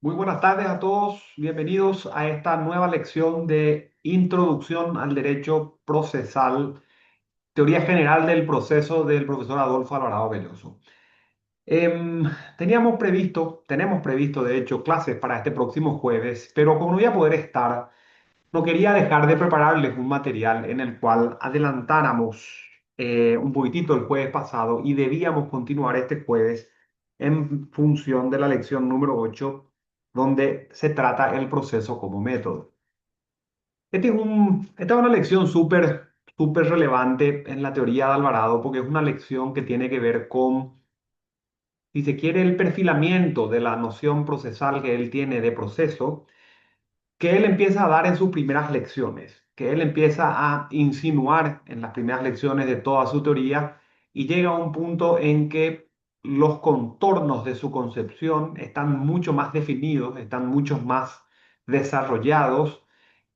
Muy buenas tardes a todos, bienvenidos a esta nueva lección de Introducción al Derecho Procesal, Teoría General del Proceso del profesor Adolfo Alvarado Belloso. Em, tenemos previsto de hecho clases para este próximo jueves, pero como no voy a poder estar, no quería dejar de prepararles un material en el cual adelantáramos un poquitito el jueves pasado y debíamos continuar este jueves en función de la lección número 8, donde se trata el proceso como método. Esta es una lección súper relevante en la teoría de Alvarado porque es una lección que tiene que ver con, si se quiere, el perfilamiento de la noción procesal que él tiene de proceso que él empieza a dar en sus primeras lecciones, que él empieza a insinuar en las primeras lecciones de toda su teoría y llega a un punto en que los contornos de su concepción están mucho más definidos, están mucho más desarrollados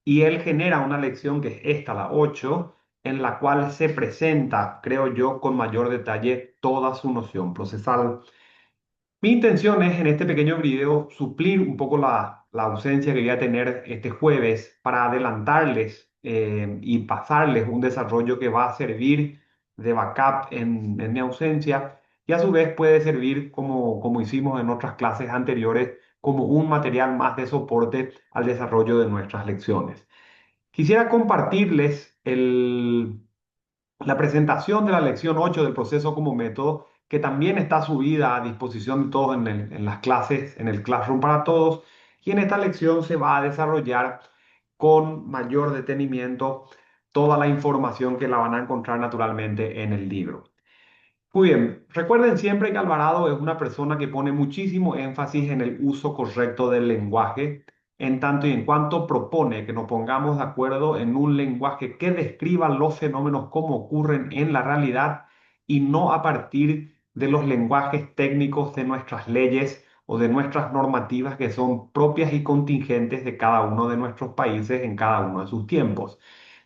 y él genera una lección que es esta, la 8, en la cual se presenta, creo yo, con mayor detalle toda su noción procesal. Mi intención es en este pequeño video suplir un poco la ausencia que voy a tener este jueves para adelantarles y pasarles un desarrollo que va a servir de backup en mi ausencia y a su vez puede servir como hicimos en otras clases anteriores como un material más de soporte al desarrollo de nuestras lecciones. Quisiera compartirles la presentación de la lección 8 del proceso como método, que también está subida a disposición de todos en las clases, en el Classroom para todos, y en esta lección se va a desarrollar con mayor detenimiento toda la información que la van a encontrar naturalmente en el libro. Muy bien, recuerden siempre que Alvarado es una persona que pone muchísimo énfasis en el uso correcto del lenguaje, en tanto y en cuanto propone que nos pongamos de acuerdo en un lenguaje que describa los fenómenos como ocurren en la realidad y no a partir de los lenguajes técnicos de nuestras leyes o de nuestras normativas que son propias y contingentes de cada uno de nuestros países en cada uno de sus tiempos.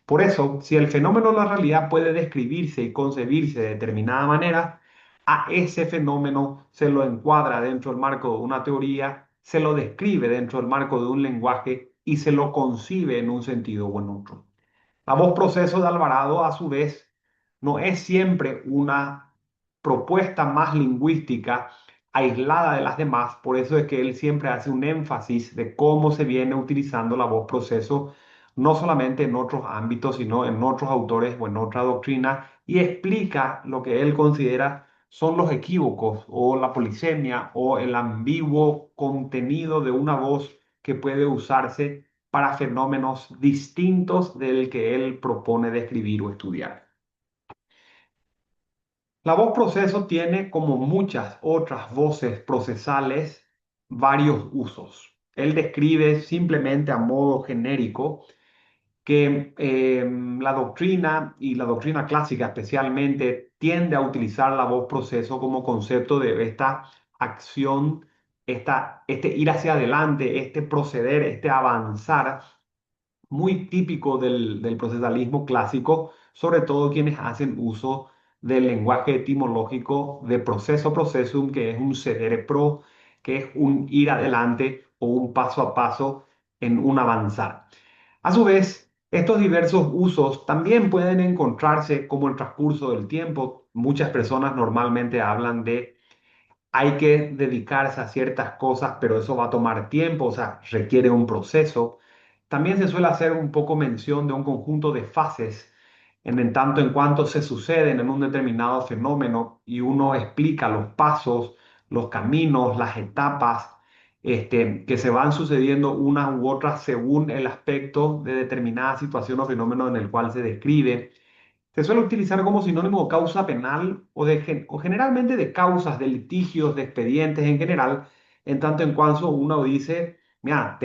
Por eso, si el fenómeno de la realidad puede describirse y concebirse de determinada manera, a ese fenómeno se lo encuadra dentro del marco de una teoría, se lo describe dentro del marco de un lenguaje y se lo concibe en un sentido o en otro. La voz proceso de Alvarado, a su vez, no es siempre una propuesta más lingüística aislada de las demás, por eso es que él siempre hace un énfasis de cómo se viene utilizando la voz proceso, no solamente en otros ámbitos, sino en otros autores o en otra doctrina, y explica lo que él considera son los equívocos o la polisemia o el ambiguo contenido de una voz que puede usarse para fenómenos distintos del que él propone describir o estudiar. La voz proceso tiene, como muchas otras voces procesales, varios usos. Él describe simplemente a modo genérico que la doctrina y la doctrina clásica especialmente tiende a utilizar la voz proceso como concepto de esta acción, este ir hacia adelante, este proceder, este avanzar muy típico del procesalismo clásico, sobre todo quienes hacen uso del lenguaje etimológico de proceso processum, que es un cedere pro, que es un ir adelante o un paso a paso en un avanzar. A su vez, estos diversos usos también pueden encontrarse como el transcurso del tiempo. Muchas personas normalmente hablan de hay que dedicarse a ciertas cosas, pero eso va a tomar tiempo, o sea, requiere un proceso. También se suele hacer un poco mención de un conjunto de fases en tanto en cuanto se suceden en un determinado fenómeno y uno explica los pasos, los caminos, las etapas que se van sucediendo unas u otras según el aspecto de determinada situación o fenómeno en el cual se describe. Se suele utilizar como sinónimo de causa penal o generalmente de causas, de litigios, de expedientes en general, en tanto en cuanto uno dice, mira,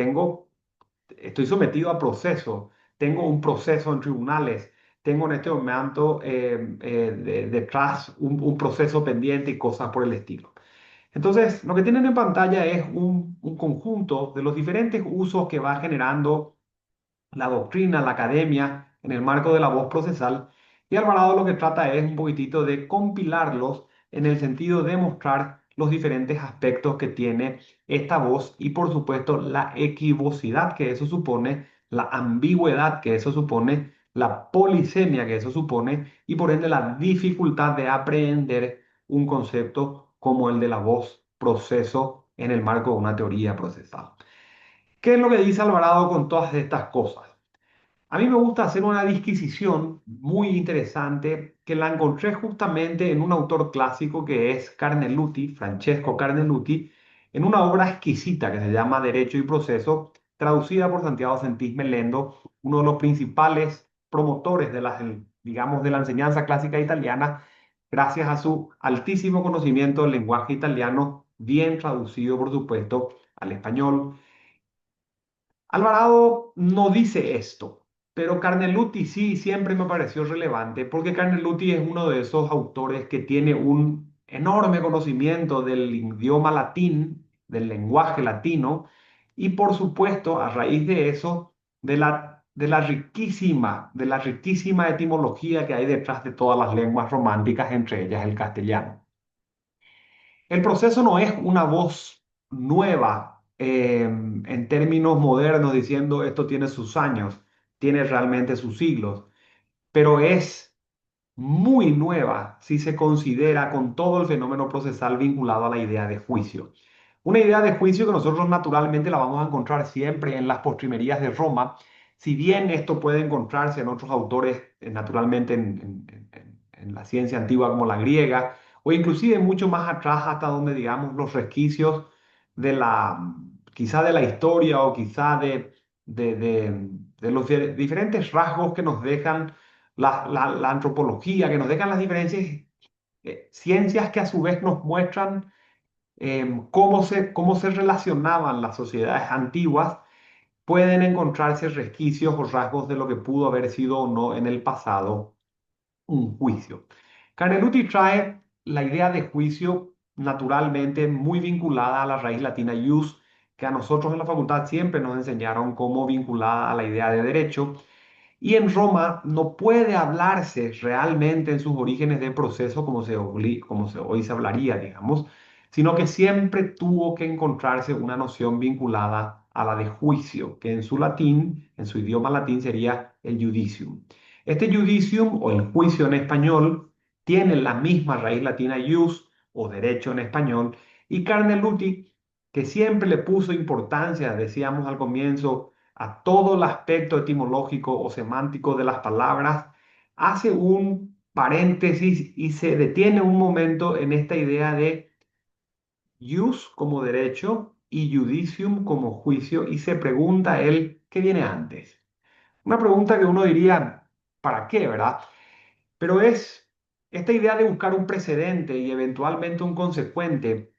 estoy sometido a proceso, tengo un proceso en tribunales, tengo en este momento detrás un proceso pendiente y cosas por el estilo. Entonces, lo que tienen en pantalla es un conjunto de los diferentes usos que va generando la doctrina, la academia, en el marco de la voz procesal, y Alvarado lo que trata es un poquitito de compilarlos en el sentido de mostrar los diferentes aspectos que tiene esta voz y por supuesto la equivocidad que eso supone, la ambigüedad que eso supone, la polisemia que eso supone y por ende la dificultad de aprender un concepto como el de la voz proceso en el marco de una teoría procesal. ¿Qué es lo que dice Alvarado con todas estas cosas? A mí me gusta hacer una disquisición muy interesante que la encontré justamente en un autor clásico que es Carneluti, Francesco Carneluti, en una obra exquisita que se llama Derecho y Proceso, traducida por Santiago Sentís Melendo, uno de los principales promotores de la, digamos, de la enseñanza clásica italiana, gracias a su altísimo conocimiento del lenguaje italiano, bien traducido, por supuesto, al español. Alvarado no dice esto, pero Carneluti sí siempre me pareció relevante porque Carneluti es uno de esos autores que tiene un enorme conocimiento del idioma latín, del lenguaje latino, y por supuesto, a raíz de eso, de la riquísima etimología que hay detrás de todas las lenguas románticas, entre ellas el castellano. El proceso no es una voz nueva en términos modernos diciendo esto tiene sus años, tiene realmente sus siglos, pero es muy nueva si se considera con todo el fenómeno procesal vinculado a la idea de juicio. Una idea de juicio que nosotros naturalmente la vamos a encontrar siempre en las postrimerías de Roma, si bien esto puede encontrarse en otros autores, naturalmente en la ciencia antigua como la griega, o inclusive mucho más atrás hasta donde, digamos, los resquicios de la, quizá de la historia o quizá de los diferentes rasgos que nos dejan la antropología, que nos dejan las diferencias, ciencias que a su vez nos muestran cómo se relacionaban las sociedades antiguas, pueden encontrarse resquicios o rasgos de lo que pudo haber sido o no en el pasado un juicio. Carneluti trae la idea de juicio naturalmente muy vinculada a la raíz latina ius, que a nosotros en la facultad siempre nos enseñaron como vinculada a la idea de derecho, y en Roma no puede hablarse realmente en sus orígenes de proceso como hoy se hablaría, digamos, sino que siempre tuvo que encontrarse una noción vinculada a la de juicio, que en su latín, en su idioma latín sería el judicium. Este judicium o el juicio en español tiene la misma raíz latina ius o derecho en español y Carneluti, que siempre le puso importancia, decíamos al comienzo, a todo el aspecto etimológico o semántico de las palabras, hace un paréntesis y se detiene un momento en esta idea de jus como derecho y judicium como juicio y se pregunta él, ¿qué viene antes? Una pregunta que uno diría, ¿para qué, verdad? Pero es esta idea de buscar un precedente y eventualmente un consecuente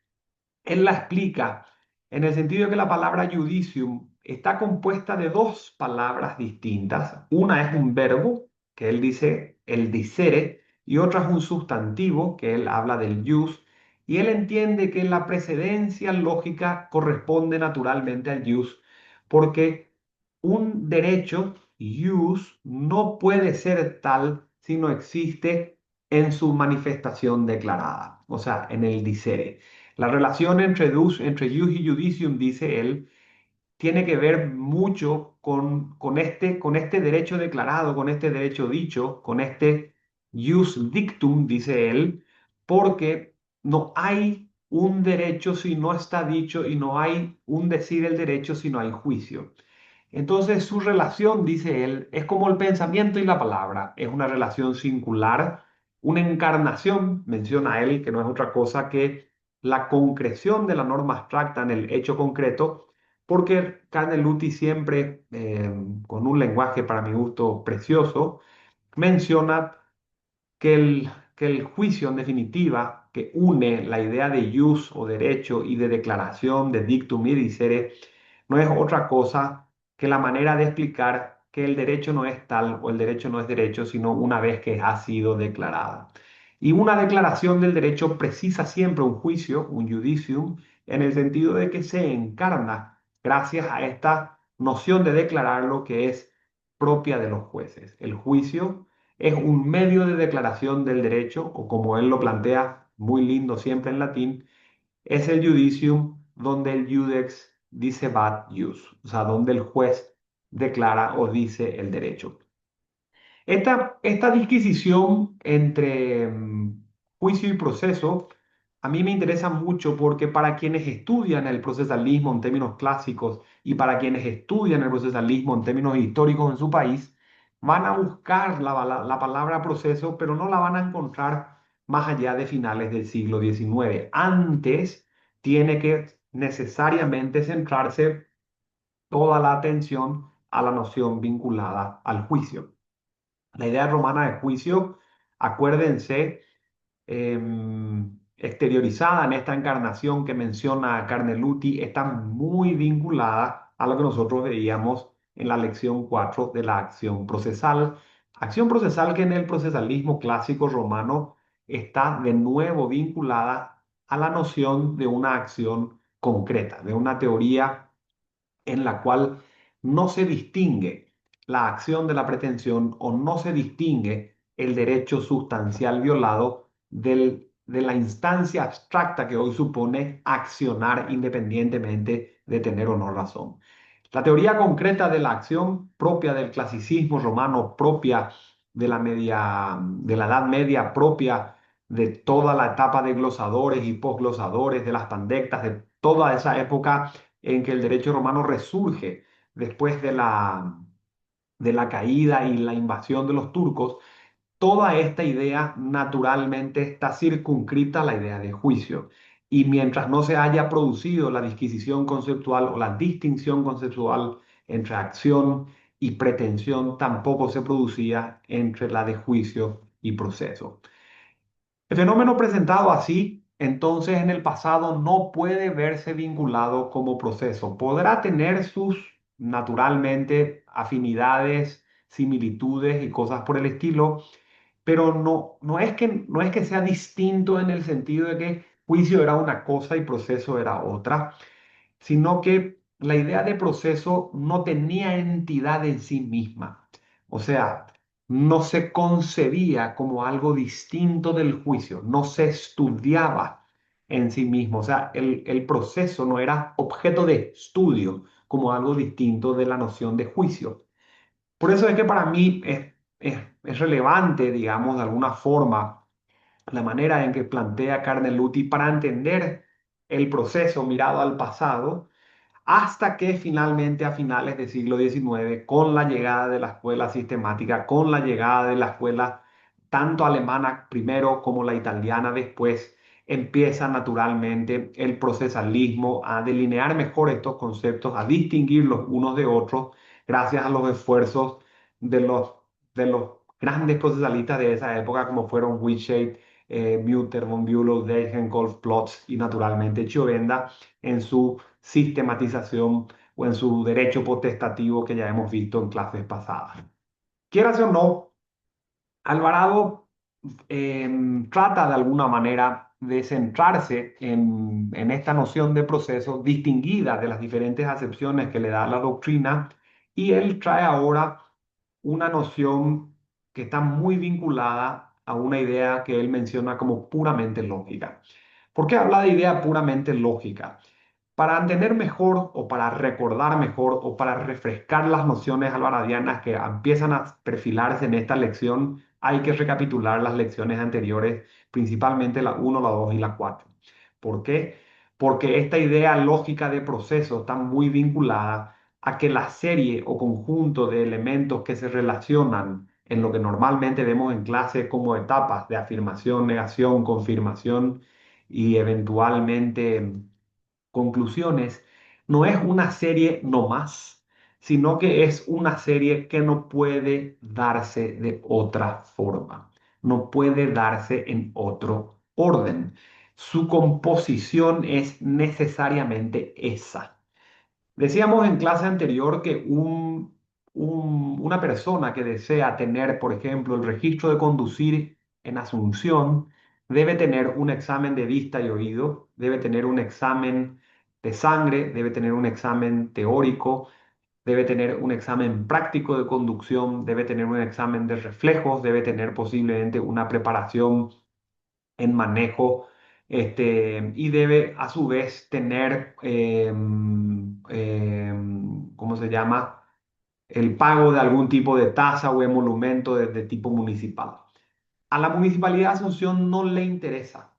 él la explica en el sentido de que la palabra judicium está compuesta de dos palabras distintas. Una es un verbo, que él dice el dicere, y otra es un sustantivo, que él habla del jus, y él entiende que la precedencia lógica corresponde naturalmente al jus, porque un derecho, jus, no puede ser tal si no existe en su manifestación declarada, o sea, en el dicere. La relación entre jus y judicium, dice él, tiene que ver mucho con este derecho declarado, con este derecho dicho, con este jus dictum, dice él, porque no hay un derecho si no está dicho y no hay un decir el derecho si no hay juicio. Entonces su relación, dice él, es como el pensamiento y la palabra, es una relación singular, una encarnación, menciona él, que no es otra cosa que la concreción de la norma abstracta en el hecho concreto, porque Carneluti siempre, con un lenguaje para mi gusto precioso, menciona que el juicio en definitiva, que une la idea de jus o derecho y de declaración, de dictum y dicere, no es otra cosa que la manera de explicar que el derecho no es tal o el derecho no es derecho, sino una vez que ha sido declarada. Y una declaración del derecho precisa siempre un juicio, un judicium, en el sentido de que se encarna gracias a esta noción de declarar lo que es propia de los jueces. El juicio es un medio de declaración del derecho, o como él lo plantea, muy lindo siempre en latín, es el judicium donde el judex dice bad jus, o sea, donde el juez declara o dice el derecho. Esta disquisición entre juicio y proceso a mí me interesa mucho porque para quienes estudian el procesalismo en términos clásicos y para quienes estudian el procesalismo en términos históricos en su país, van a buscar la palabra proceso, pero no la van a encontrar más allá de finales del siglo XIX. Antes tiene que necesariamente centrarse toda la atención a la noción vinculada al juicio. La idea romana de juicio, acuérdense, exteriorizada en esta encarnación que menciona Carneluti, está muy vinculada a lo que nosotros veíamos en la lección 4 de la acción procesal. Acción procesal que en el procesalismo clásico romano está de nuevo vinculada a la noción de una acción concreta, de una teoría en la cual no se distingue la acción de la pretensión o no se distingue el derecho sustancial violado de la instancia abstracta que hoy supone accionar independientemente de tener o no razón. La teoría concreta de la acción propia del clasicismo romano, propia de la Edad Media, propia de toda la etapa de glosadores y posglosadores, de las pandectas, de toda esa época en que el derecho romano resurge después de la caída y la invasión de los turcos, toda esta idea naturalmente está circunscrita a la idea de juicio. Y mientras no se haya producido la disquisición conceptual o la distinción conceptual entre acción y pretensión, tampoco se producía entre la de juicio y proceso. El fenómeno presentado así, entonces en el pasado no puede verse vinculado como proceso. Podrá tener sus, naturalmente, afinidades, similitudes y cosas por el estilo, pero no es que sea distinto en el sentido de que juicio era una cosa y proceso era otra, sino que la idea de proceso no tenía entidad en sí misma. O sea, no se concebía como algo distinto del juicio, no se estudiaba en sí mismo. O sea, el proceso no era objeto de estudio como algo distinto de la noción de juicio. Por eso es que para mí es relevante, digamos, de alguna forma, la manera en que plantea Carneluti para entender el proceso mirado al pasado hasta que finalmente a finales del siglo XIX, con la llegada de la escuela sistemática, con la llegada de la escuela tanto alemana primero como la italiana después, empieza naturalmente el procesalismo a delinear mejor estos conceptos, a distinguirlos unos de otros, gracias a los esfuerzos de de los grandes procesalistas de esa época, como fueron Whitshade, Mütter, von Bülow, Degenkolb, Plotz y naturalmente Chiovenda en su sistematización o en su derecho potestativo que ya hemos visto en clases pasadas. Quieras o no, Alvarado trata de alguna manera de centrarse en esta noción de proceso distinguida de las diferentes acepciones que le da la doctrina y él trae ahora una noción que está muy vinculada a una idea que él menciona como puramente lógica. ¿Por qué habla de idea puramente lógica? Para entender mejor o para recordar mejor o para refrescar las nociones alvaradianas que empiezan a perfilarse en esta lección, hay que recapitular las lecciones anteriores, principalmente la uno, la 2 y la 4. ¿Por qué? Porque esta idea lógica de proceso está muy vinculada a que la serie o conjunto de elementos que se relacionan en lo que normalmente vemos en clase como etapas de afirmación, negación, confirmación y eventualmente conclusiones, no es una serie no más, sino que es una serie que no puede darse de otra forma, no puede darse en otro orden. Su composición es necesariamente esa. Decíamos en clase anterior que una persona que desea tener, por ejemplo, el registro de conducir en Asunción, debe tener un examen de vista y oído, debe tener un examen de sangre, debe tener un examen teórico, debe tener un examen práctico de conducción, debe tener un examen de reflejos, debe tener posiblemente una preparación en manejo Y debe a su vez tener, ¿cómo se llama? El pago de algún tipo de tasa o emolumento de tipo municipal. A la Municipalidad de Asunción no le interesa.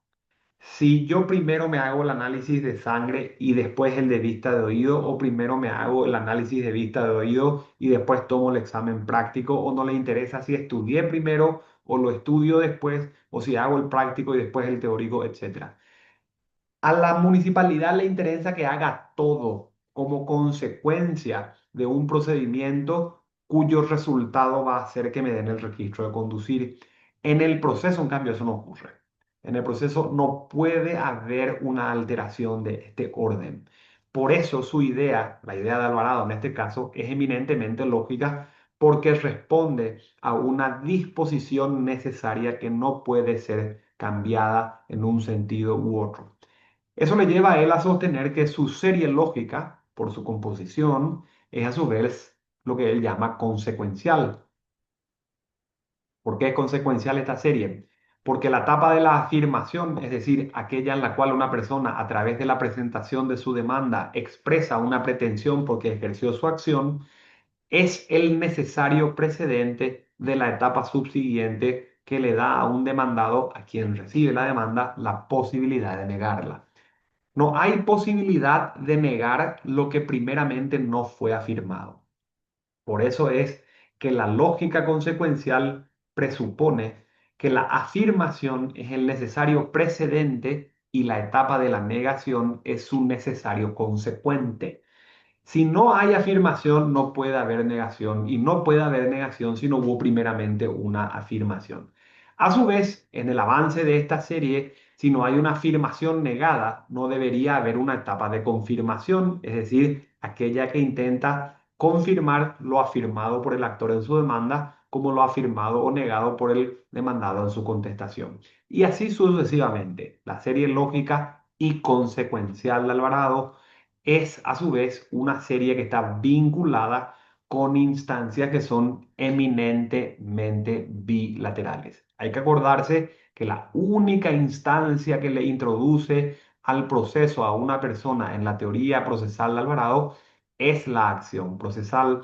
Si yo primero me hago el análisis de sangre y después el de vista de oído, o primero me hago el análisis de vista de oído y después tomo el examen práctico, o no le interesa si estudié primero o lo estudio después, o si hago el práctico y después el teórico, etcétera. A la municipalidad le interesa que haga todo como consecuencia de un procedimiento cuyo resultado va a ser que me den el registro de conducir. En el proceso, en cambio, eso no ocurre. En el proceso no puede haber una alteración de este orden. Por eso su idea, la idea de Alvarado en este caso, es eminentemente lógica porque responde a una disposición necesaria que no puede ser cambiada en un sentido u otro. Eso le lleva a él a sostener que su serie lógica, por su composición, es a su vez lo que él llama consecuencial. ¿Por qué es consecuencial esta serie? Porque la etapa de la afirmación, es decir, aquella en la cual una persona a través de la presentación de su demanda expresa una pretensión porque ejerció su acción, es el necesario precedente de la etapa subsiguiente que le da a un demandado, a quien recibe la demanda, la posibilidad de negarla. No hay posibilidad de negar lo que primeramente no fue afirmado. Por eso es que la lógica consecuencial presupone que la afirmación es el necesario precedente y la etapa de la negación es su necesario consecuente. Si no hay afirmación, no puede haber negación y no puede haber negación si no hubo primeramente una afirmación. A su vez, en el avance de esta serie, si no hay una afirmación negada, no debería haber una etapa de confirmación, es decir, aquella que intenta confirmar lo afirmado por el actor en su demanda como lo afirmado o negado por el demandado en su contestación. Y así sucesivamente. La serie lógica y consecuencial de Alvarado es a su vez una serie que está vinculada con instancias que son eminentemente bilaterales. Hay que acordarse que la única instancia que le introduce al proceso a una persona en la teoría procesal de Alvarado es la acción procesal,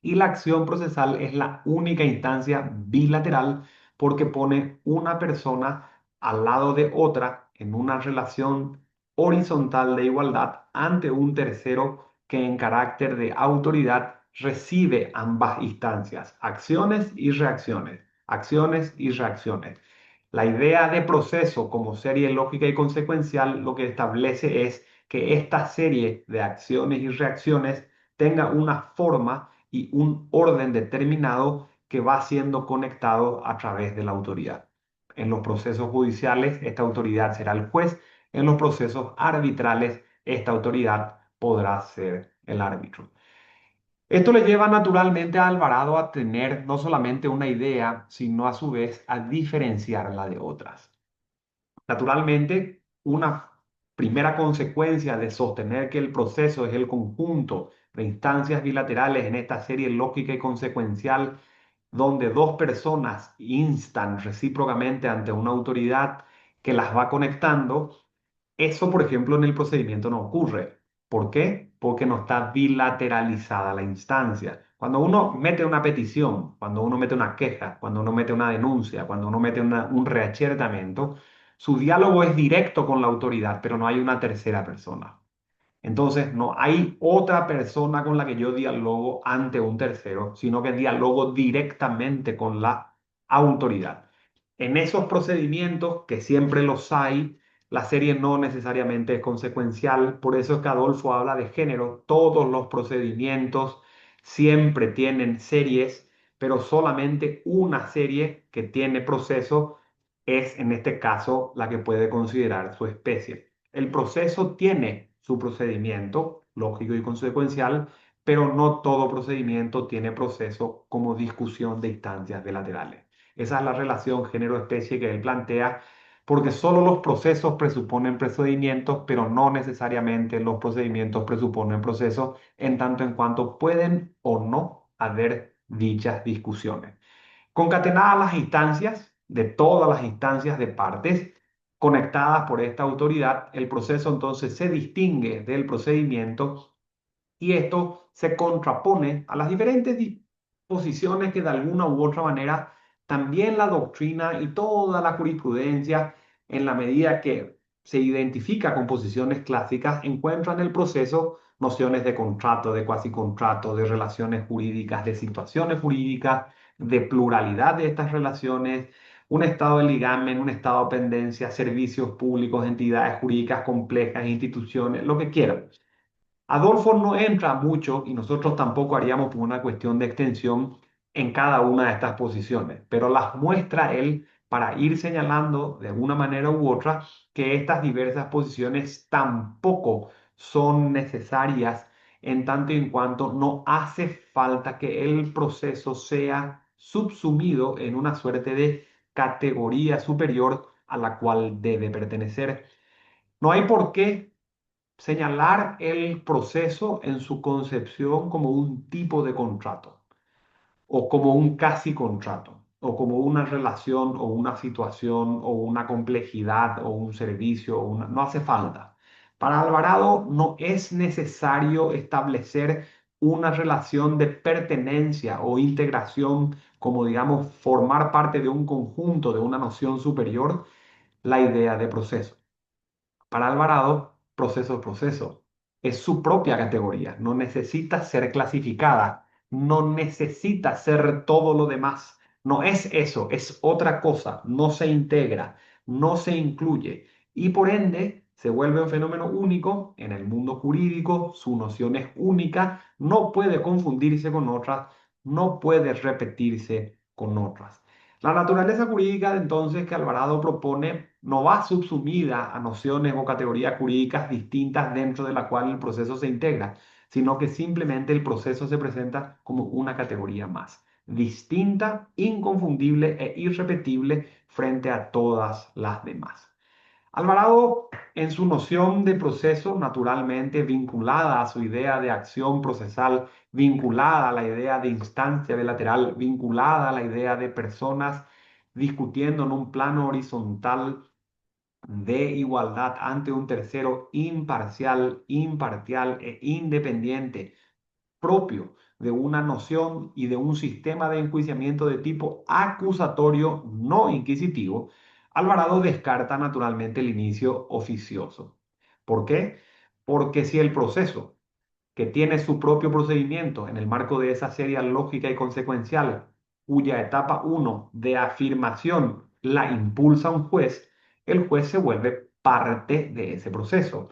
y la acción procesal es la única instancia bilateral porque pone una persona al lado de otra en una relación horizontal de igualdad ante un tercero que en carácter de autoridad recibe ambas instancias, acciones y reacciones, acciones y reacciones. La idea de proceso como serie lógica y consecuencial lo que establece es que esta serie de acciones y reacciones tenga una forma y un orden determinado que va siendo conectado a través de la autoridad. En los procesos judiciales, esta autoridad será el juez. En los procesos arbitrales, esta autoridad podrá ser el árbitro. Esto le lleva naturalmente a Alvarado a tener no solamente una idea, sino a su vez a diferenciarla de otras. Naturalmente, una primera consecuencia de sostener que el proceso es el conjunto de instancias bilaterales en esta serie lógica y consecuencial, donde dos personas instan recíprocamente ante una autoridad que las va conectando, eso, por ejemplo, en el procedimiento no ocurre. ¿Por qué? Porque no está bilateralizada la instancia. Cuando uno mete una petición, cuando uno mete una queja, cuando uno mete una denuncia, cuando uno mete un reachertamiento, su diálogo es directo con la autoridad, pero no hay una tercera persona. Entonces, no hay otra persona con la que yo dialogo ante un tercero, sino que dialogo directamente con la autoridad. En esos procedimientos, que siempre los hay, la serie no necesariamente es consecuencial, por eso es que Adolfo habla de género. Todos los procedimientos siempre tienen series, pero solamente una serie que tiene proceso es en este caso la que puede considerar su especie. El proceso tiene su procedimiento lógico y consecuencial, pero no todo procedimiento tiene proceso como discusión de instancias bilaterales. Esa es la relación género-especie que él plantea, porque solo los procesos presuponen procedimientos, pero no necesariamente los procedimientos presuponen procesos, en tanto en cuanto pueden o no haber dichas discusiones. Concatenadas las instancias de todas las instancias de partes, conectadas por esta autoridad, el proceso entonces se distingue del procedimiento y esto se contrapone a las diferentes disposiciones que de alguna u otra manera también la doctrina y toda la jurisprudencia, en la medida que se identifica con posiciones clásicas, encuentran en el proceso nociones de contrato, de cuasicontrato, de relaciones jurídicas, de situaciones jurídicas, de pluralidad de estas relaciones, un estado de ligamen, un estado de pendencia, servicios públicos, entidades jurídicas complejas, instituciones, lo que quieran. Adolfo no entra mucho y nosotros tampoco haríamos por una cuestión de extensión en cada una de estas posiciones, pero las muestra él para ir señalando de alguna manera u otra que estas diversas posiciones tampoco son necesarias en tanto y en cuanto no hace falta que el proceso sea subsumido en una suerte de categoría superior a la cual debe pertenecer. No hay por qué señalar el proceso en su concepción como un tipo de contrato, o como un casi contrato, o como una relación, o una situación, o una complejidad, o un servicio, no hace falta. Para Alvarado no es necesario establecer una relación de pertenencia o integración, como digamos, formar parte de un conjunto, de una noción superior, la idea de proceso. Para Alvarado, proceso es proceso. Es su propia categoría. No necesita ser clasificada. No necesita ser todo lo demás. No es eso, es otra cosa. No se integra, no se incluye. Y por ende, se vuelve un fenómeno único en el mundo jurídico. Su noción es única. No puede confundirse con otras. No puede repetirse con otras. La naturaleza jurídica, entonces, que Alvarado propone no va subsumida a nociones o categorías jurídicas distintas dentro de la cual el proceso se integra, sino que simplemente el proceso se presenta como una categoría más, distinta, inconfundible e irrepetible frente a todas las demás. Alvarado, en su noción de proceso, naturalmente vinculada a su idea de acción procesal, vinculada a la idea de instancia bilateral, vinculada a la idea de personas discutiendo en un plano horizontal de igualdad ante un tercero imparcial, imparcial e independiente, propio de una noción y de un sistema de enjuiciamiento de tipo acusatorio, no inquisitivo, Alvarado descarta naturalmente el inicio oficioso. ¿Por qué? Porque si el proceso, que tiene su propio procedimiento en el marco de esa serie lógica y consecuencial, cuya etapa uno de afirmación la impulsa un juez, el juez se vuelve parte de ese proceso,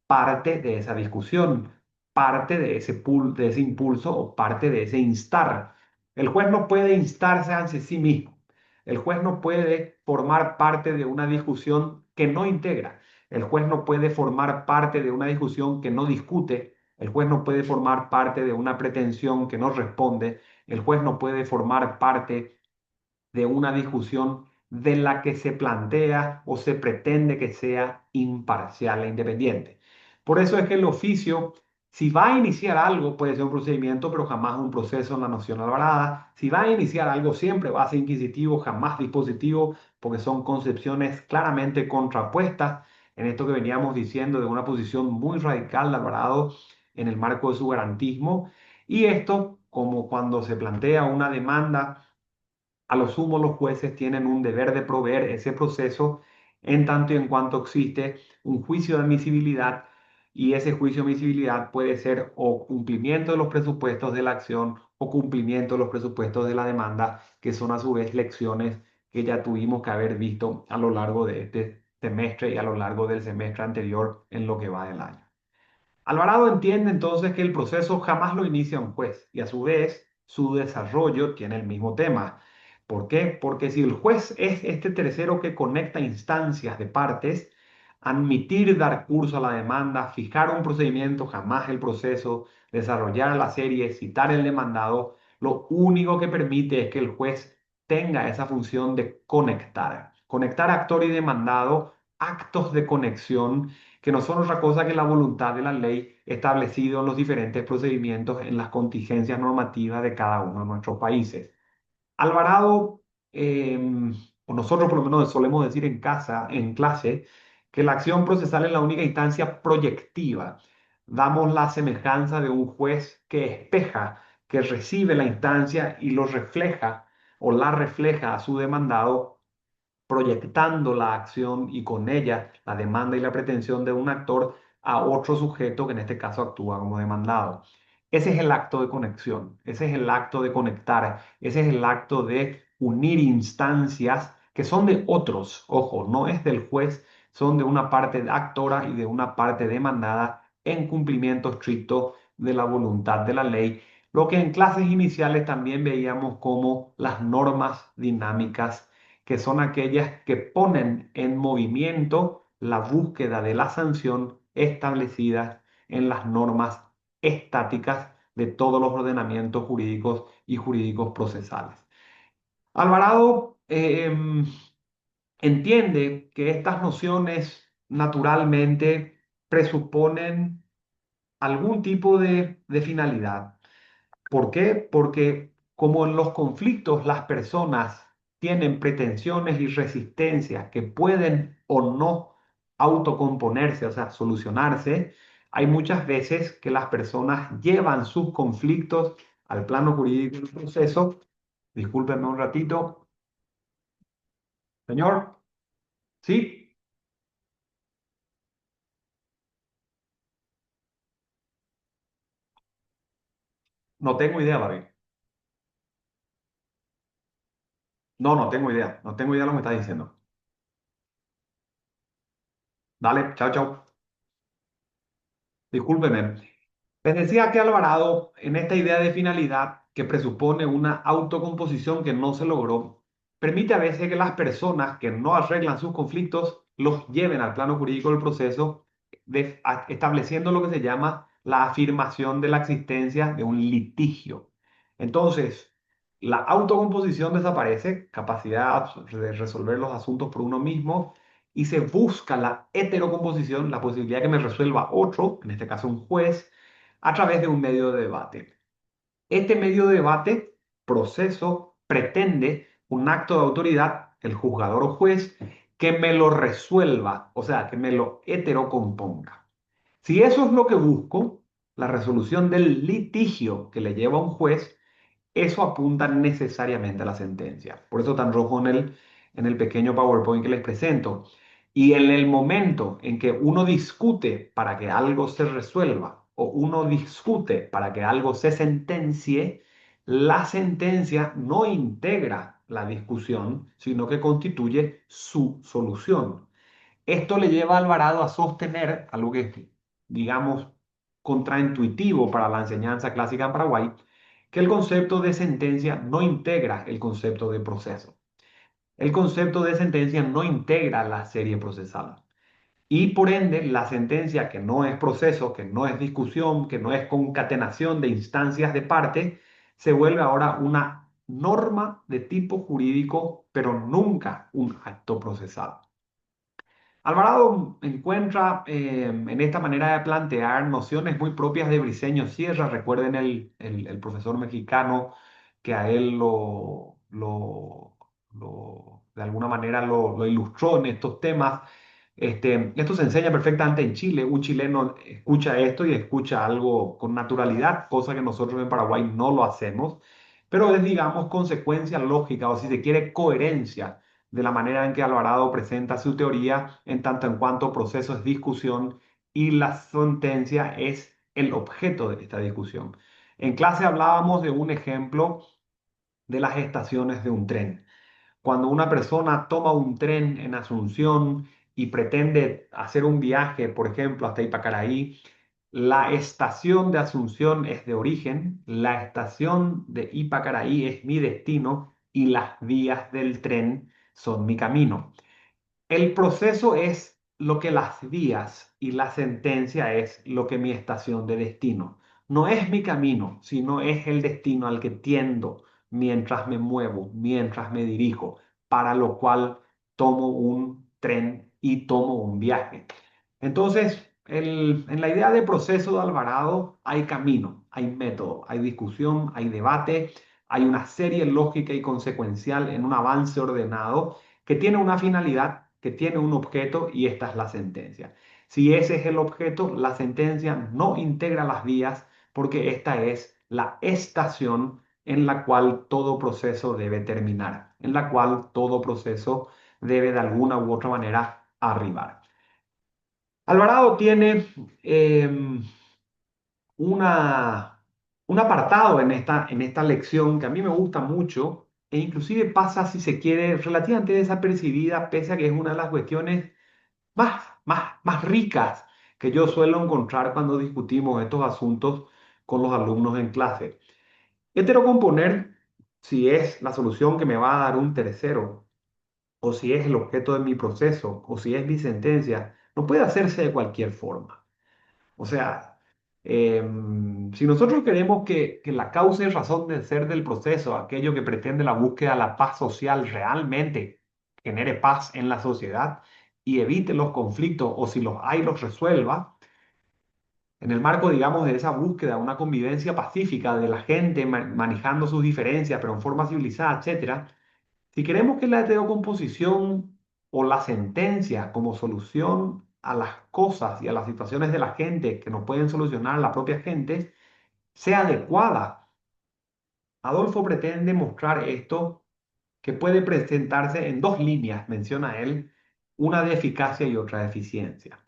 parte de esa discusión, parte de ese impulso o parte de ese instar. El juez no puede instarse ante sí mismo. El juez no puede formar parte de una discusión que no integra. El juez no puede formar parte de una discusión que no discute. El juez no puede formar parte de una pretensión que no responde. El juez no puede formar parte de una discusión de la que se plantea o se pretende que sea imparcial e independiente. Por eso es que el oficio, si va a iniciar algo, puede ser un procedimiento, pero jamás un proceso en la noción alvarada. Si va a iniciar algo, siempre va a ser inquisitivo, jamás dispositivo, porque son concepciones claramente contrapuestas en esto que veníamos diciendo de una posición muy radical de Alvarado en el marco de su garantismo. Y esto, como cuando se plantea una demanda, a lo sumo los jueces tienen un deber de proveer ese proceso en tanto y en cuanto existe un juicio de admisibilidad, y ese juicio de admisibilidad puede ser o cumplimiento de los presupuestos de la acción o cumplimiento de los presupuestos de la demanda, que son a su vez lecciones que ya tuvimos que haber visto a lo largo de este semestre y a lo largo del semestre anterior en lo que va del año. Alvarado entiende entonces que el proceso jamás lo inicia un juez y a su vez su desarrollo tiene el mismo tema. ¿Por qué? Porque si el juez es este tercero que conecta instancias de partes, admitir dar curso a la demanda, fijar un procedimiento, jamás el proceso, desarrollar la serie, citar el demandado, lo único que permite es que el juez tenga esa función de conectar. Conectar actor y demandado, actos de conexión que no son otra cosa que la voluntad de la ley establecido en los diferentes procedimientos en las contingencias normativas de cada uno de nuestros países. Alvarado o nosotros por lo menos solemos decir en casa, en clase, que la acción procesal es la única instancia proyectiva. Damos la semejanza de un juez que espeja, que recibe la instancia y lo refleja o la refleja a su demandado, proyectando la acción y con ella la demanda y la pretensión de un actor a otro sujeto que en este caso actúa como demandado. Ese es el acto de conexión, ese es el acto de conectar, ese es el acto de unir instancias que son de otros, ojo, no es del juez, son de una parte actora y de una parte demandada en cumplimiento estricto de la voluntad de la ley, lo que en clases iniciales también veíamos como las normas dinámicas, que son aquellas que ponen en movimiento la búsqueda de la sanción establecida en las normas estáticas de todos los ordenamientos jurídicos y jurídicos procesales. Alvarado entiende que estas nociones naturalmente presuponen algún tipo de finalidad. ¿Por qué? Porque como en los conflictos las personas tienen pretensiones y resistencias que pueden o no autocomponerse, o sea, solucionarse, hay muchas veces que las personas llevan sus conflictos al plano jurídico del proceso. Discúlpenme un ratito, señor. Sí, no tengo idea, David. No, no tengo idea. No tengo idea de lo que me está diciendo. Dale, chao, chao. Discúlpeme. Les decía que Alvarado, en esta idea de finalidad que presupone una autocomposición que no se logró, permite a veces que las personas que no arreglan sus conflictos los lleven al plano jurídico del proceso, estableciendo lo que se llama la afirmación de la existencia de un litigio. Entonces, la autocomposición desaparece, capacidad de resolver los asuntos por uno mismo, y se busca la heterocomposición, la posibilidad que me resuelva otro, en este caso un juez, a través de un medio de debate. Este medio de debate, proceso, pretende un acto de autoridad, el juzgador o juez, que me lo resuelva, o sea, que me lo heterocomponga. Si eso es lo que busco, la resolución del litigio que le lleva a un juez, eso apunta necesariamente a la sentencia. Por eso tan rojo en el pequeño PowerPoint que les presento. Y en el momento en que uno discute para que algo se resuelva o uno discute para que algo se sentencie, la sentencia no integra la discusión, sino que constituye su solución. Esto le lleva a Alvarado a sostener algo que es, digamos, contraintuitivo para la enseñanza clásica en Paraguay, que el concepto de sentencia no integra el concepto de proceso. El concepto de sentencia no integra la serie procesal. Y por ende, la sentencia que no es proceso, que no es discusión, que no es concatenación de instancias de parte, se vuelve ahora una norma de tipo jurídico, pero nunca un acto procesal. Alvarado encuentra en esta manera de plantear nociones muy propias de Briceño Sierra. Recuerden el profesor mexicano que a él de alguna manera lo ilustró en estos temas. Esto se enseña perfectamente en Chile. Un chileno escucha esto y escucha algo con naturalidad, cosa que nosotros en Paraguay no lo hacemos, pero es, digamos, consecuencia lógica o si se quiere coherencia de la manera en que Alvarado presenta su teoría, en tanto en cuanto proceso es discusión y la sentencia es el objeto de esta discusión. En clase hablábamos de un ejemplo de las estaciones de un tren. Cuando una persona toma un tren en Asunción y pretende hacer un viaje, por ejemplo, hasta Ipacaraí, la estación de Asunción es de origen, la estación de Ipacaraí es mi destino y las vías del tren son mi camino. El proceso es lo que las vías y la sentencia es lo que mi estación de destino. No es mi camino, sino es el destino al que tiendo mientras me muevo, mientras me dirijo, para lo cual tomo un tren y tomo un viaje. Entonces, en la idea de proceso de Alvarado hay camino, hay método, hay discusión, hay debate, hay una serie lógica y consecuencial en un avance ordenado que tiene una finalidad, que tiene un objeto y esta es la sentencia. Si ese es el objeto, la sentencia no integra las vías porque esta es la estación en la cual todo proceso debe terminar, en la cual todo proceso debe de alguna u otra manera arribar. Alvarado tiene una, un apartado en esta lección que a mí me gusta mucho e inclusive pasa, si se quiere, relativamente desapercibida, pese a que es una de las cuestiones más ricas que yo suelo encontrar cuando discutimos estos asuntos con los alumnos en clase. Heterocomponer, si es la solución que me va a dar un tercero, o si es el objeto de mi proceso, o si es mi sentencia, no puede hacerse de cualquier forma. O sea, si nosotros queremos que la causa y razón de ser del proceso, aquello que pretende la búsqueda de la paz social, realmente genere paz en la sociedad y evite los conflictos, o si los hay, los resuelva, en el marco, digamos, de esa búsqueda, una convivencia pacífica de la gente manejando sus diferencias, pero en forma civilizada, etcétera. Si queremos que la heterocomposición o la sentencia como solución a las cosas y a las situaciones de la gente que no pueden solucionar la propia gente sea adecuada, Adolfo pretende mostrar esto que puede presentarse en dos líneas, menciona él, una de eficacia y otra de eficiencia.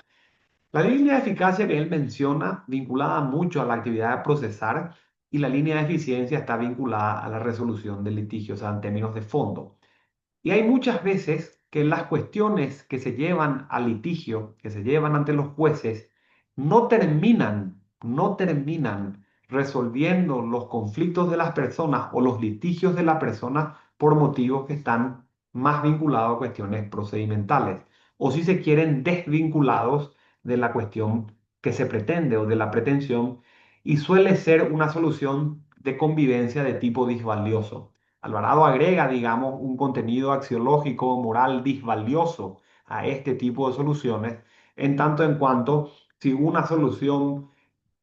La línea de eficacia que él menciona, vinculada mucho a la actividad de procesar, y la línea de eficiencia está vinculada a la resolución de litigios, o sea, en términos de fondo. Y hay muchas veces que las cuestiones que se llevan al litigio, que se llevan ante los jueces, no terminan resolviendo los conflictos de las personas o los litigios de la persona por motivos que están más vinculados a cuestiones procedimentales, o si se quieren desvinculados de la cuestión que se pretende o de la pretensión, y suele ser una solución de convivencia de tipo disvalioso. Alvarado agrega, digamos, un contenido axiológico, moral disvalioso a este tipo de soluciones, en tanto en cuanto si una solución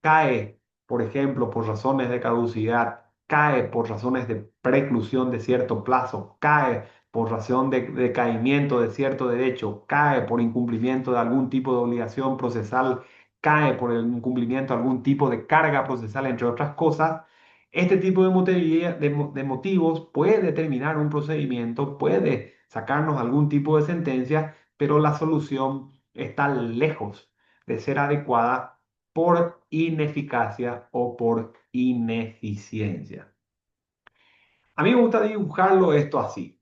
cae, por ejemplo, por razones de caducidad, cae por razones de preclusión de cierto plazo, cae por razón de decaimiento de cierto derecho, cae por incumplimiento de algún tipo de obligación procesal, cae por el incumplimiento de algún tipo de carga procesal, entre otras cosas. Este tipo de, de motivos puede determinar un procedimiento, puede sacarnos algún tipo de sentencia, pero la solución está lejos de ser adecuada por ineficacia o por ineficiencia. A mí me gusta dibujarlo esto así.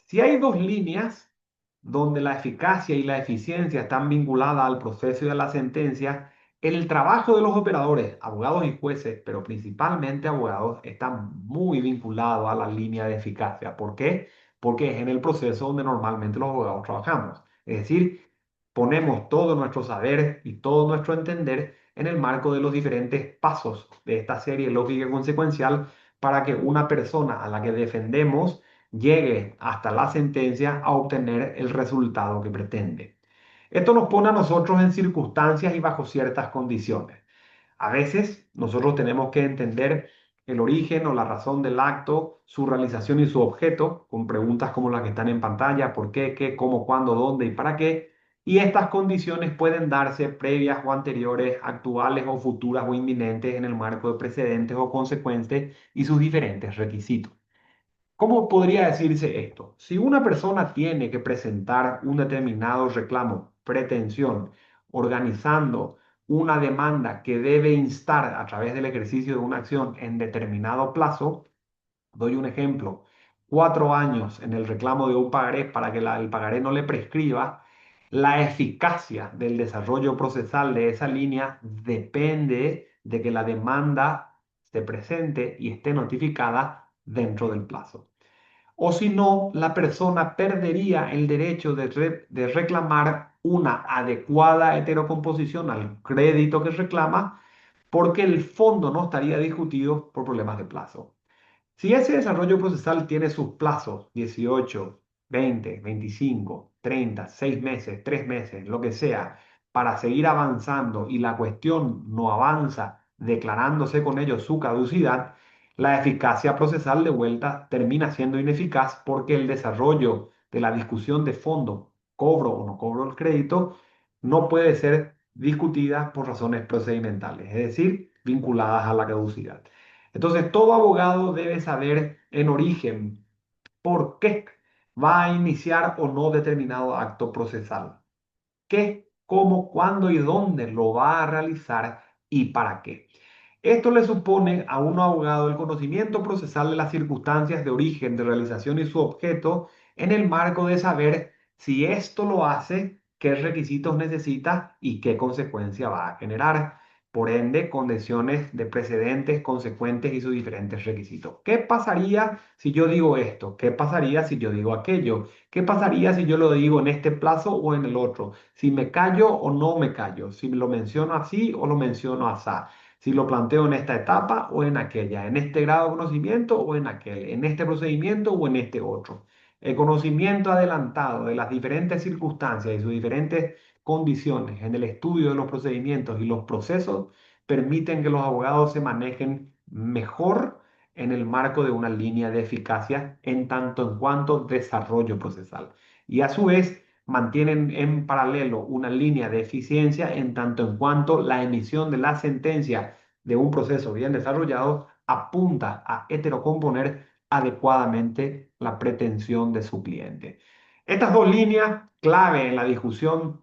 Si hay dos líneas donde la eficacia y la eficiencia están vinculadas al proceso y a la sentencia, el trabajo de los operadores, abogados y jueces, pero principalmente abogados, está muy vinculado a la línea de eficacia. ¿Por qué? Porque es en el proceso donde normalmente los abogados trabajamos. Es decir, ponemos todo nuestro saber y todo nuestro entender en el marco de los diferentes pasos de esta serie lógica y consecuencial para que una persona a la que defendemos llegue hasta la sentencia a obtener el resultado que pretende. Esto nos pone a nosotros en circunstancias y bajo ciertas condiciones. A veces nosotros tenemos que entender el origen o la razón del acto, su realización y su objeto, con preguntas como las que están en pantalla: ¿por qué, qué, cómo, cuándo, dónde y para qué? Y estas condiciones pueden darse previas o anteriores, actuales o futuras o inminentes en el marco de precedentes o consecuentes y sus diferentes requisitos. ¿Cómo podría decirse esto? Si una persona tiene que presentar un determinado reclamo, pretensión, organizando una demanda que debe instar a través del ejercicio de una acción en determinado plazo, doy un ejemplo: 4 años en el reclamo de un pagaré para que el pagaré no le prescriba, la eficacia del desarrollo procesal de esa línea depende de que la demanda se presente y esté notificada dentro del plazo. O si no, la persona perdería el derecho de reclamar una adecuada heterocomposición al crédito que reclama, porque el fondo no estaría discutido por problemas de plazo. Si ese desarrollo procesal tiene sus plazos, 18, 20, 25, 30, 6 meses, 3 meses, lo que sea, para seguir avanzando, y la cuestión no avanza declarándose con ello su caducidad, la eficacia procesal de vuelta termina siendo ineficaz porque el desarrollo de la discusión de fondo, cobro o no cobro el crédito, no puede ser discutida por razones procedimentales, es decir, vinculadas a la caducidad. Entonces, todo abogado debe saber en origen por qué va a iniciar o no determinado acto procesal. ¿Qué, cómo, cuándo y dónde lo va a realizar y para qué? Esto le supone a un abogado el conocimiento procesal de las circunstancias de origen, de realización y su objeto en el marco de saber si esto lo hace, qué requisitos necesita y qué consecuencia va a generar. Por ende, condiciones de precedentes, consecuentes y sus diferentes requisitos. ¿Qué pasaría si yo digo esto? ¿Qué pasaría si yo digo aquello? ¿Qué pasaría si yo lo digo en este plazo o en el otro? Si me callo o no me callo, si lo menciono así o lo menciono así, si lo planteo en esta etapa o en aquella, en este grado de conocimiento o en aquel, en este procedimiento o en este otro. El conocimiento adelantado de las diferentes circunstancias y sus diferentes condiciones en el estudio de los procedimientos y los procesos permiten que los abogados se manejen mejor en el marco de una línea de eficacia en tanto en cuanto desarrollo procesal. Y a su vez mantienen en paralelo una línea de eficiencia en tanto en cuanto la emisión de la sentencia de un proceso bien desarrollado apunta a heterocomponer adecuadamente la pretensión de su cliente. Estas dos líneas clave en la discusión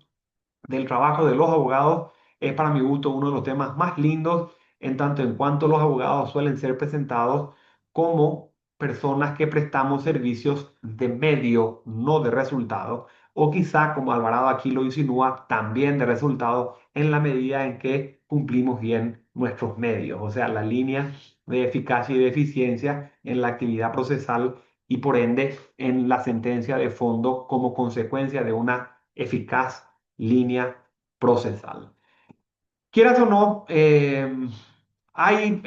del trabajo de los abogados es para mi gusto uno de los temas más lindos en tanto en cuanto los abogados suelen ser presentados como personas que prestamos servicios de medio, no de resultado, o quizá, como Alvarado aquí lo insinúa, también de resultado en la medida en que cumplimos bien nuestros medios, o sea, la línea de eficacia y de eficiencia en la actividad procesal y por ende en la sentencia de fondo como consecuencia de una eficaz línea procesal. Quieras o no, hay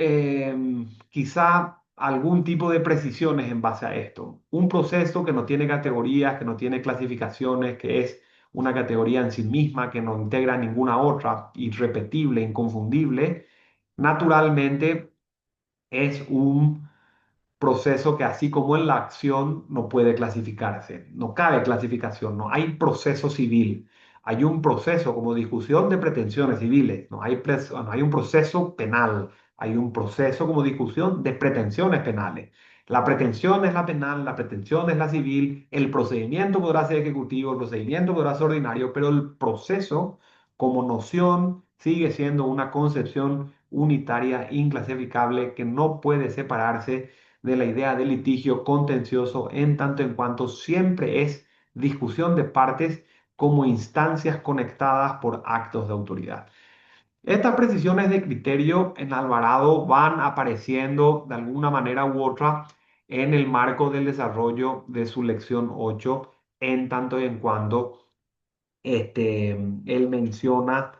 quizá algún tipo de precisiones en base a esto. Un proceso que no tiene categorías, que no tiene clasificaciones, que es una categoría en sí misma, que no integra ninguna otra, irrepetible, inconfundible, naturalmente es un proceso que así como en la acción no puede clasificarse, no cabe clasificación, no hay proceso civil, hay un proceso como discusión de pretensiones civiles, no hay un proceso penal, hay un proceso como discusión de pretensiones penales. La pretensión es la penal, la pretensión es la civil, el procedimiento podrá ser ejecutivo, el procedimiento podrá ser ordinario, pero el proceso como noción sigue siendo una concepción unitaria, inclasificable, que no puede separarse de la idea de litigio contencioso en tanto en cuanto siempre es discusión de partes como instancias conectadas por actos de autoridad. Estas precisiones de criterio en Alvarado van apareciendo de alguna manera u otra en el marco del desarrollo de su lección 8, en tanto y en cuanto él menciona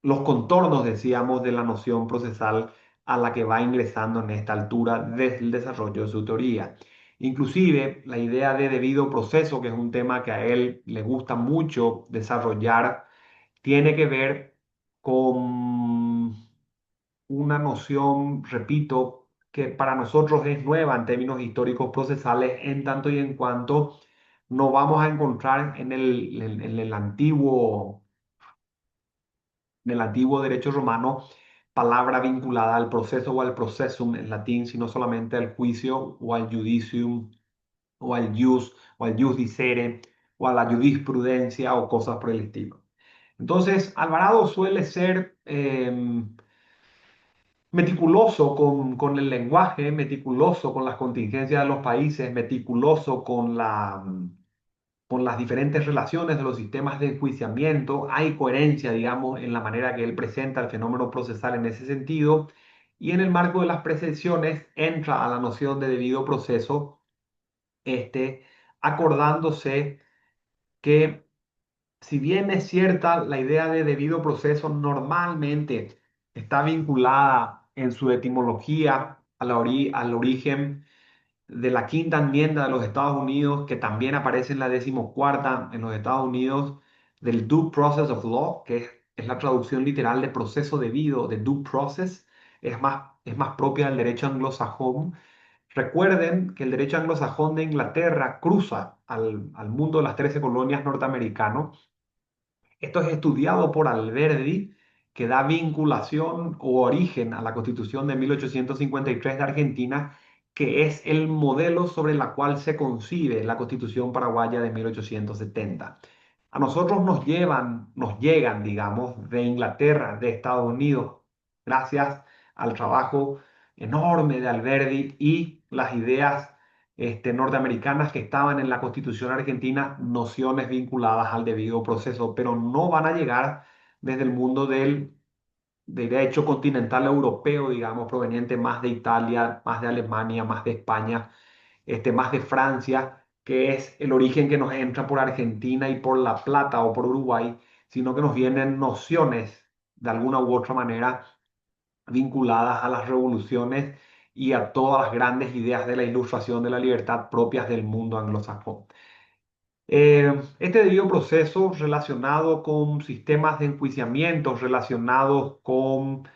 los contornos, decíamos, de la noción procesal a la que va ingresando en esta altura desde el desarrollo de su teoría. Inclusive la idea de debido proceso, que es un tema que a él le gusta mucho desarrollar, tiene que ver con una noción, repito, que para nosotros es nueva en términos históricos procesales, en tanto y en cuanto no vamos a encontrar en el antiguo derecho romano palabra vinculada al proceso o al processum en latín, sino solamente al juicio o al judicium o al jus dicere o a la jurisprudencia o cosas por el estilo. Entonces, Alvarado suele ser meticuloso con el lenguaje, meticuloso con las contingencias de los países, meticuloso con las diferentes relaciones de los sistemas de enjuiciamiento. Hay coherencia, digamos, en la manera que él presenta el fenómeno procesal en ese sentido. Y en el marco de las precepciones entra a la noción de debido proceso, este, acordándose que si bien es cierta la idea de debido proceso, normalmente está vinculada en su etimología al origen de la quinta enmienda de los Estados Unidos, que también aparece en la decimocuarta en los Estados Unidos, del Due Process of Law, que es la traducción literal de proceso debido, de due process, es más propia del derecho anglosajón, Recuerden que el derecho anglosajón de Inglaterra cruza al mundo de las 13 colonias norteamericanas. Esto es estudiado por Alberdi, que da vinculación o origen a la Constitución de 1853 de Argentina, que es el modelo sobre la cual se concibe la Constitución paraguaya de 1870. A nosotros nos llegan, digamos, de Inglaterra, de Estados Unidos, gracias al trabajo enorme de Alberdi y las ideas norteamericanas que estaban en la Constitución argentina, nociones vinculadas al debido proceso, pero no van a llegar desde el mundo del derecho continental europeo, digamos, proveniente más de Italia, más de Alemania, más de España, más de Francia, que es el origen que nos entra por Argentina y por La Plata o por Uruguay, sino que nos vienen nociones de alguna u otra manera vinculadas a las revoluciones y a todas las grandes ideas de la ilustración de la libertad propias del mundo anglosajón. Este debido proceso relacionado con sistemas de enjuiciamiento, relacionados con,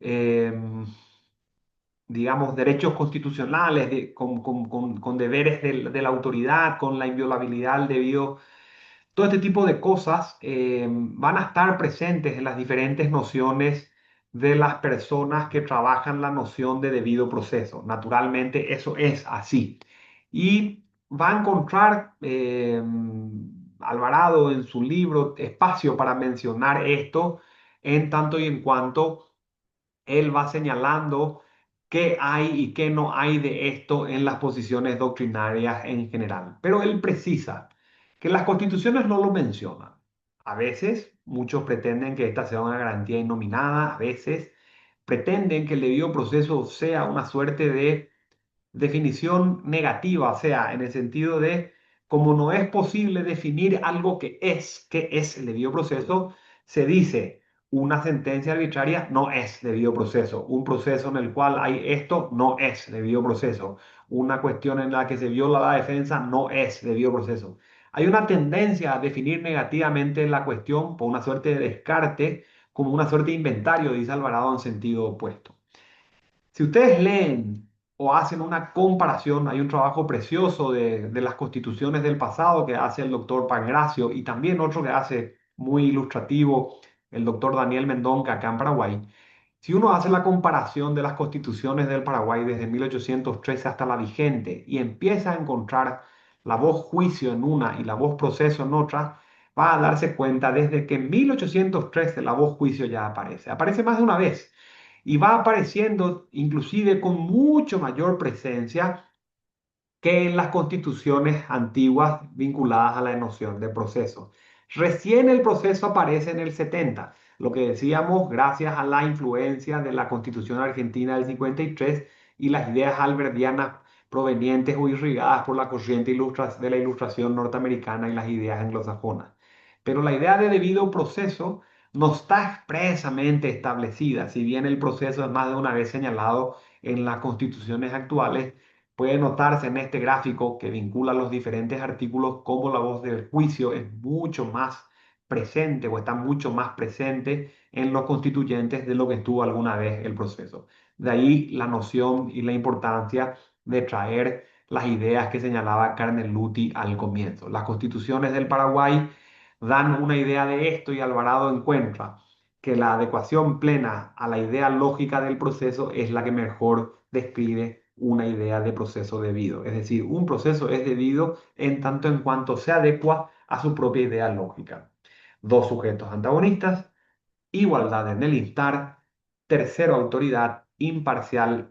em, digamos, derechos constitucionales, con deberes de la autoridad, con la inviolabilidad del debido. Todo este tipo de cosas van a estar presentes en las diferentes nociones de las personas que trabajan la noción de debido proceso. Naturalmente, eso es así. Y va a encontrar Alvarado en su libro espacio para mencionar esto en tanto y en cuanto él va señalando qué hay y qué no hay de esto en las posiciones doctrinarias en general. Pero él precisa que las constituciones no lo mencionan. A veces muchos pretenden que esta sea una garantía innominada, a veces pretenden que el debido proceso sea una suerte de definición negativa, o sea, en el sentido de como no es posible definir algo que es el debido proceso, se dice una sentencia arbitraria no es debido proceso, un proceso en el cual hay esto no es debido proceso, una cuestión en la que se viola la defensa no es debido proceso. Hay una tendencia a definir negativamente la cuestión por una suerte de descarte, como una suerte de inventario, dice Alvarado, en sentido opuesto. Si ustedes leen o hacen una comparación, hay un trabajo precioso de las constituciones del pasado que hace el doctor Pangracio y también otro que hace muy ilustrativo el doctor Daniel Mendonca acá en Paraguay. Si uno hace la comparación de las constituciones del Paraguay desde 1813 hasta la vigente y empieza a encontrar la voz juicio en una y la voz proceso en otra, va a darse cuenta desde que en 1813 la voz juicio ya aparece. Aparece más de una vez y va apareciendo inclusive con mucho mayor presencia que en las constituciones antiguas vinculadas a la noción de proceso. Recién el proceso aparece en el 70, lo que decíamos gracias a la influencia de la Constitución Argentina del 53 y las ideas alberdianas provenientes o irrigadas por la corriente de la ilustración norteamericana y las ideas anglosajonas. Pero la idea de debido proceso no está expresamente establecida, si bien el proceso es más de una vez señalado en las constituciones actuales. Puede notarse en este gráfico que vincula los diferentes artículos cómo la voz del juicio es mucho más presente o está mucho más presente en los constituyentes de lo que estuvo alguna vez el proceso. De ahí la noción y la importancia de traer las ideas que señalaba Carneluti al comienzo. Las constituciones del Paraguay dan una idea de esto y Alvarado encuentra que la adecuación plena a la idea lógica del proceso es la que mejor describe una idea de proceso debido. Es decir, un proceso es debido en tanto en cuanto se adecua a su propia idea lógica. Dos sujetos antagonistas, igualdad en el instar, tercero autoridad, imparcial,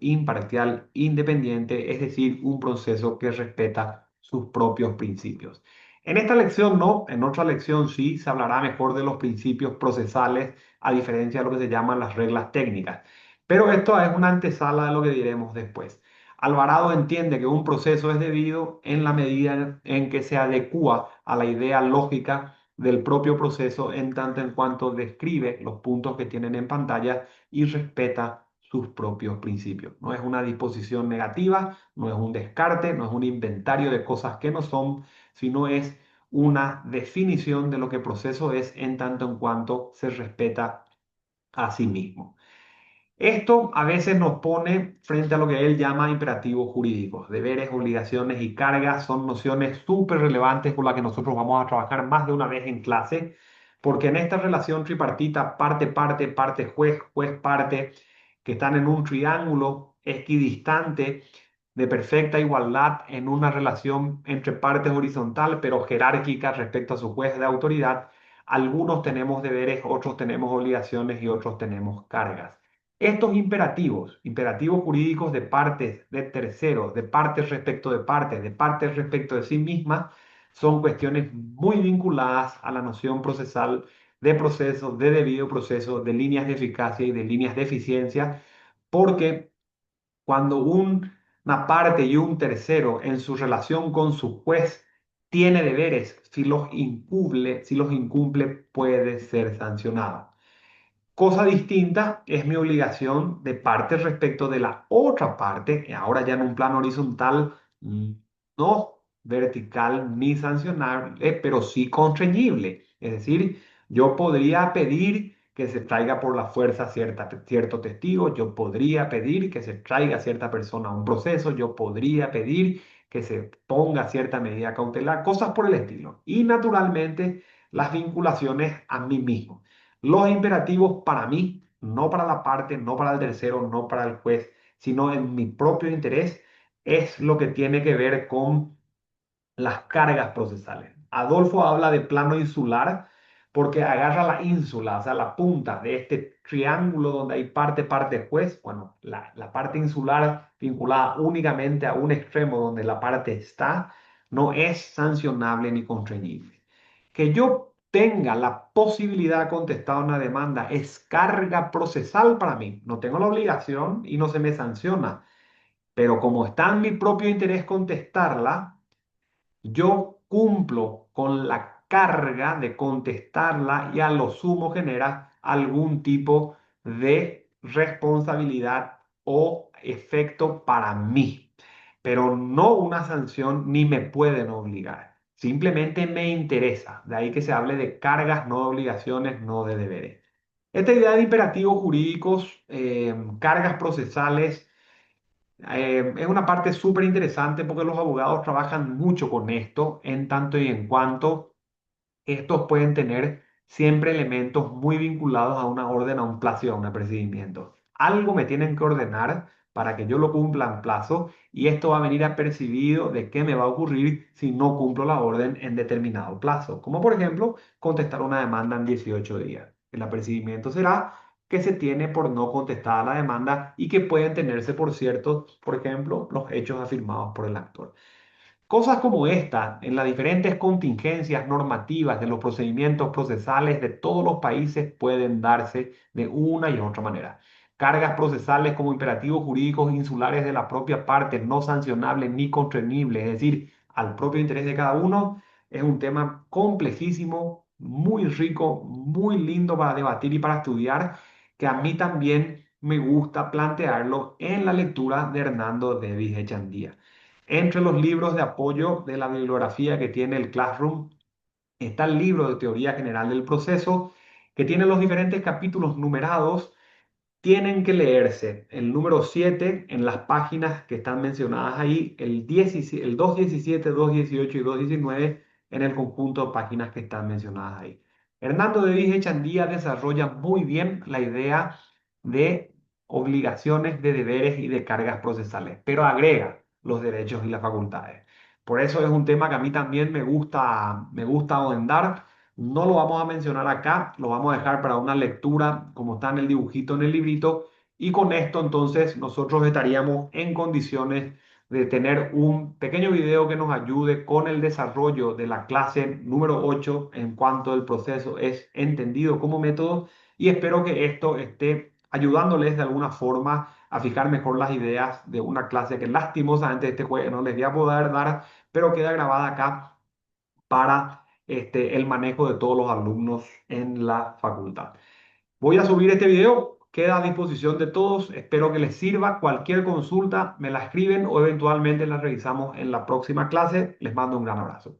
independiente, es decir, un proceso que respeta sus propios principios. En esta lección no, en otra lección sí se hablará mejor de los principios procesales, a diferencia de lo que se llaman las reglas técnicas. Pero esto es una antesala de lo que diremos después. Alvarado entiende que un proceso es debido en la medida en que se adecua a la idea lógica del propio proceso en tanto en cuanto describe los puntos que tienen en pantalla y respeta sus propios principios. No es una disposición negativa, no es un descarte, no es un inventario de cosas que no son, sino es una definición de lo que proceso es en tanto en cuanto se respeta a sí mismo. Esto a veces nos pone frente a lo que él llama imperativos jurídicos. Deberes, obligaciones y cargas son nociones súper relevantes con las que nosotros vamos a trabajar más de una vez en clase, porque en esta relación tripartita, parte-parte, parte-juez, juez-parte, que están en un triángulo equidistante de perfecta igualdad en una relación entre partes horizontal, pero jerárquica respecto a su juez de autoridad, algunos tenemos deberes, otros tenemos obligaciones y otros tenemos cargas. Estos imperativos, imperativos jurídicos de partes, de terceros, de partes respecto de sí mismas, son cuestiones muy vinculadas a la noción procesal de proceso, de debido proceso, de líneas de eficacia y de líneas de eficiencia, porque cuando una parte y un tercero en su relación con su juez tiene deberes, si los incumple puede ser sancionado. Cosa distinta es mi obligación de parte respecto de la otra parte, ahora ya en un plano horizontal, no vertical ni sancionable, pero sí constreñible. Es decir, yo podría pedir que se traiga por la fuerza cierto testigo, yo podría pedir que se traiga cierta persona a un proceso, yo podría pedir que se ponga cierta medida cautelar, cosas por el estilo. Y naturalmente las vinculaciones a mí mismo. Los imperativos para mí, no para la parte, no para el tercero, no para el juez, sino en mi propio interés, es lo que tiene que ver con las cargas procesales. Adolfo habla de plano insular porque agarra la ínsula, o sea, la punta de este triángulo donde hay parte, parte, juez. Bueno, la parte insular vinculada únicamente a un extremo donde la parte está, no es sancionable ni constreñible. Que yo tenga la posibilidad de contestar una demanda es carga procesal para mí. No tengo la obligación y no se me sanciona. Pero como está en mi propio interés contestarla, yo cumplo con la carga de contestarla y a lo sumo genera algún tipo de responsabilidad o efecto para mí, pero no una sanción ni me pueden obligar. Simplemente me interesa. De ahí que se hable de cargas, no de obligaciones, no de deberes. Esta idea de imperativos jurídicos, cargas procesales, es una parte súper interesante porque los abogados trabajan mucho con esto en tanto y en cuanto estos pueden tener siempre elementos muy vinculados a una orden, a un plazo y a un procedimiento. Algo me tienen que ordenar para que yo lo cumpla en plazo y esto va a venir apercibido de qué me va a ocurrir si no cumplo la orden en determinado plazo. Como por ejemplo, contestar una demanda en 18 días. El apercibimiento será que se tiene por no contestada la demanda y que pueden tenerse por cierto, por ejemplo, los hechos afirmados por el actor. Cosas como esta, en las diferentes contingencias normativas de los procedimientos procesales de todos los países, pueden darse de una y otra manera. Cargas procesales como imperativos jurídicos insulares de la propia parte, no sancionables ni constreñibles, es decir, al propio interés de cada uno, es un tema complejísimo, muy rico, muy lindo para debatir y para estudiar, que a mí también me gusta plantearlo en la lectura de Hernando Davis Echandía. Entre los libros de apoyo de la bibliografía que tiene el Classroom está el libro de Teoría General del Proceso, que tiene los diferentes capítulos numerados. Tienen que leerse el número 7 en las páginas que están mencionadas ahí, el 17, el 217, 218 y 219 en el conjunto de páginas que están mencionadas ahí. Hernando de Vige Echandía desarrolla muy bien la idea de obligaciones, de deberes y de cargas procesales, pero agrega los derechos y las facultades. Por eso es un tema que a mí también me gusta ahondar. No lo vamos a mencionar acá, lo vamos a dejar para una lectura como está en el dibujito en el librito. Y con esto entonces nosotros estaríamos en condiciones de tener un pequeño video que nos ayude con el desarrollo de la clase número 8 en cuanto el proceso es entendido como método. Y espero que esto esté ayudándoles de alguna forma a fijar mejor las ideas de una clase que lastimosamente este jueves no les voy a poder dar, pero queda grabada acá para el manejo de todos los alumnos en la facultad. Voy a subir este video, queda a disposición de todos, espero que les sirva. Cualquier consulta me la escriben o eventualmente la revisamos en la próxima clase. Les mando un gran abrazo.